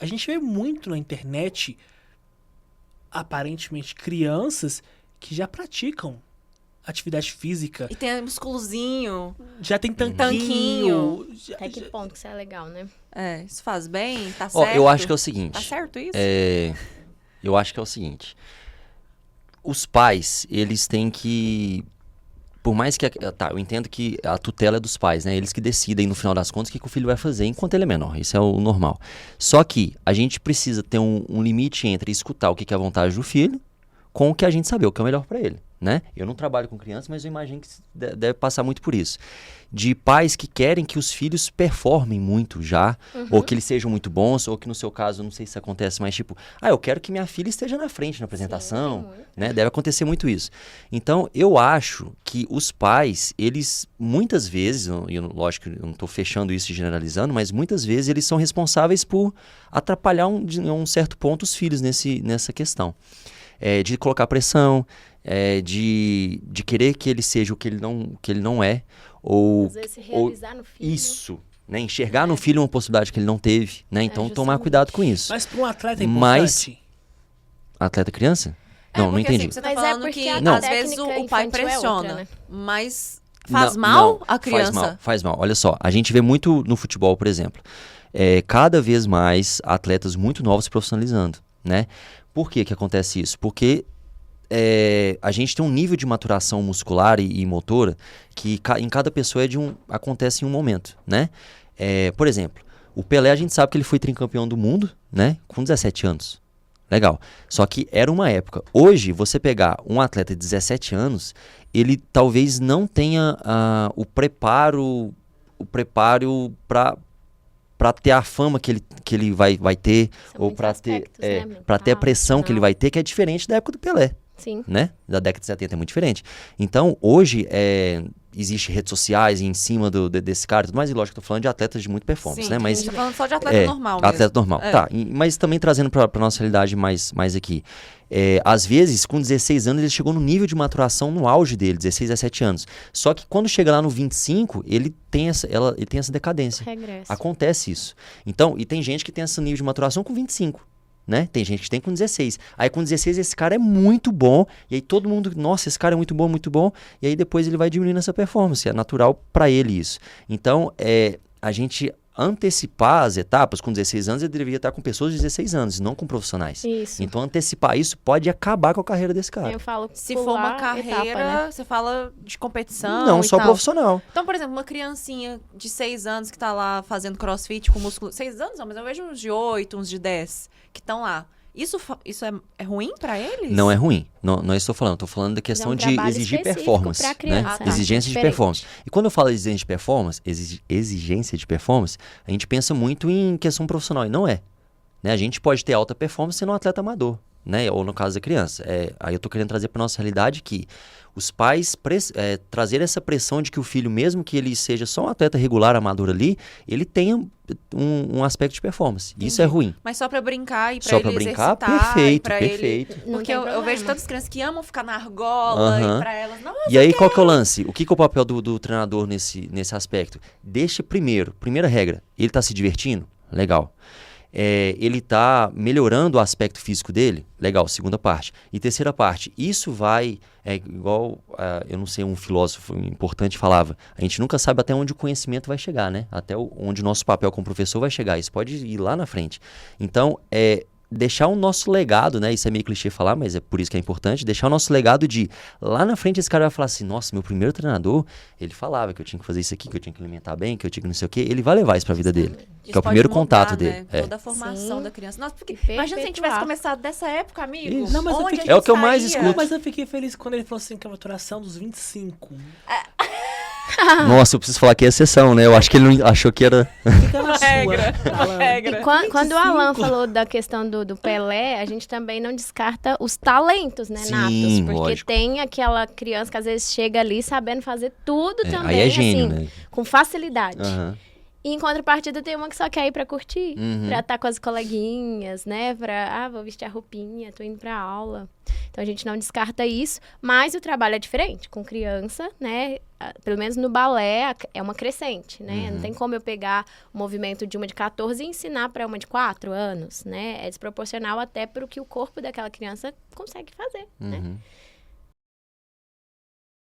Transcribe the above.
A gente vê muito na internet, aparentemente, crianças que já praticam atividade física. E tem musculozinho. Já tem Tanquinho. Até que ponto que isso é legal, né? Isso faz bem? Tá certo? Eu acho que é o seguinte. Tá certo isso? Eu acho que é o seguinte. Os pais, eles têm que... Por mais que... eu entendo que a tutela é dos pais, né? Eles que decidem, no final das contas, o que o filho vai fazer enquanto ele é menor. Isso é o normal. Só que a gente precisa ter um limite entre escutar o que é a vontade do filho com o que a gente saber, o que é o melhor para ele, né? Eu não trabalho com crianças, mas eu imagino que deve passar muito por isso. De pais que querem que os filhos performem muito já, ou que eles sejam muito bons, ou que no seu caso, não sei se acontece, mas tipo, eu quero que minha filha esteja na frente na apresentação, né? Deve acontecer muito isso. Então, eu acho que os pais, eles, muitas vezes, lógico que eu não estou fechando isso e generalizando, mas muitas vezes eles são responsáveis por atrapalhar em um certo ponto os filhos nessa questão. De colocar pressão, de querer que ele seja o que ele não é, ou... Às vezes se realizar no filho. Isso, né? Enxergar no filho uma possibilidade que ele não teve, né? Então, tomar cuidado com isso. Mas para um atleta é importante. Atleta criança? Não entendi. Assim, você tá Mas falando porque que a às vezes o pai infantil é pressiona, outra, né? mas faz mal a criança? Faz mal. Olha só, a gente vê muito no futebol, por exemplo, cada vez mais atletas muito novos se profissionalizando, né? Por que acontece isso? Porque a gente tem um nível de maturação muscular e motora que em cada pessoa acontece em um momento, né? Por exemplo, o Pelé, a gente sabe que ele foi tricampeão do mundo, né? Com 17 anos. Legal. Só que era uma época. Hoje, você pegar um atleta de 17 anos, ele talvez não tenha o preparo para ter a fama que ele vai ter, ou para ter, ter a pressão que ele vai ter, que é diferente da época do Pelé. Sim. Né? Da década de 70 é muito diferente. Então, hoje, existe redes sociais em cima desse cara e tudo mais, e lógico que eu tô falando de atletas de muita performance, né? Mas, a gente tá falando só de atleta normal mesmo. Atleta normal, tá. Mas também trazendo pra nossa realidade mais aqui. Às vezes, com 16 anos, ele chegou no nível de maturação no auge dele, 16, 17 anos. Só que quando chega lá no 25, ele tem essa decadência. Regresso. Acontece isso. Então, e tem gente que tem esse nível de maturação com 25. Né? Tem gente que tem com 16. Aí com 16 esse cara é muito bom, e aí todo mundo, nossa, esse cara é muito bom, e aí depois ele vai diminuindo essa performance, é natural para ele isso. Então, a gente antecipar as etapas, com 16 anos ele deveria estar com pessoas de 16 anos, não com profissionais. Isso. Então antecipar isso pode acabar com a carreira desse cara. Eu falo se for uma carreira, etapa, né? você fala de competição. Não, e só tal. profissional. Então, por exemplo, uma criancinha de 6 anos que tá lá fazendo crossfit com músculo. 6 anos não, mas eu vejo uns de 8, uns de 10 que estão lá. Isso é ruim pra eles? Não é ruim. Não estou falando. Estou falando da questão de exigir performance. Pra criança, né? Exigência de performance. E quando eu falo exigência de performance, a gente pensa muito em questão profissional. E não é. Né? A gente pode ter alta performance sendo um atleta amador. Né? Ou no caso da criança. Aí eu estou querendo trazer para nossa realidade que os pais trazer essa pressão de que o filho, mesmo que ele seja só um atleta regular, amador ali, ele tenha um aspecto de performance. Entendi. Isso é ruim. Mas só pra brincar e pra só ele pra brincar, exercitar. perfeito. Ele... Porque eu vejo tantas crianças que amam ficar na argola e pra elas... Nossa, e aí, qual que é o lance? O que é o papel do treinador nesse aspecto? Deixa primeira regra, ele tá se divertindo? Legal. Ele tá melhorando o aspecto físico dele? Legal, segunda parte. E terceira parte, isso vai... igual, eu não sei, um filósofo importante falava, a gente nunca sabe até onde o conhecimento vai chegar, né? Até onde o nosso papel como professor vai chegar. Isso pode ir lá na frente. Então, deixar o nosso legado, né? Isso é meio clichê falar, mas é por isso que é importante. Deixar o nosso legado de, lá na frente esse cara vai falar assim, nossa, meu primeiro treinador, ele falava que eu tinha que fazer isso aqui, que eu tinha que alimentar bem, que eu tinha que não sei o quê. Ele vai levar isso pra vida dele. Isso que é o primeiro pode mudar, contato né? dele. Toda a formação da criança. Nossa, porque E imagina se a gente tivesse começado dessa época, amigo. Isso. Não, mas Onde É o que eu mais estaria? escuto. Mas eu fiquei feliz quando ele falou assim que a maturação dos 25. Nossa, eu preciso falar que é exceção, né? Eu acho que ele não achou que era... Fica na sua. Alan. E quando o Alan falou da questão do Pelé, a gente também não descarta os talentos, né, Sim, natos. Porque lógico. tem aquela criança que às vezes chega ali sabendo fazer tudo também, aí é gênio, assim, né? com facilidade. Aham. E em contrapartida tem uma que só quer ir pra curtir, Uhum. pra estar com as coleguinhas, né? Vou vestir a roupinha, tô indo pra aula. Então, a gente não descarta isso, mas o trabalho é diferente. Com criança, né? Pelo menos no balé, é uma crescente, né? Não tem como eu pegar o movimento de uma de 14 e ensinar para uma de 4 anos, né? É desproporcional até para o que o corpo daquela criança consegue fazer, né?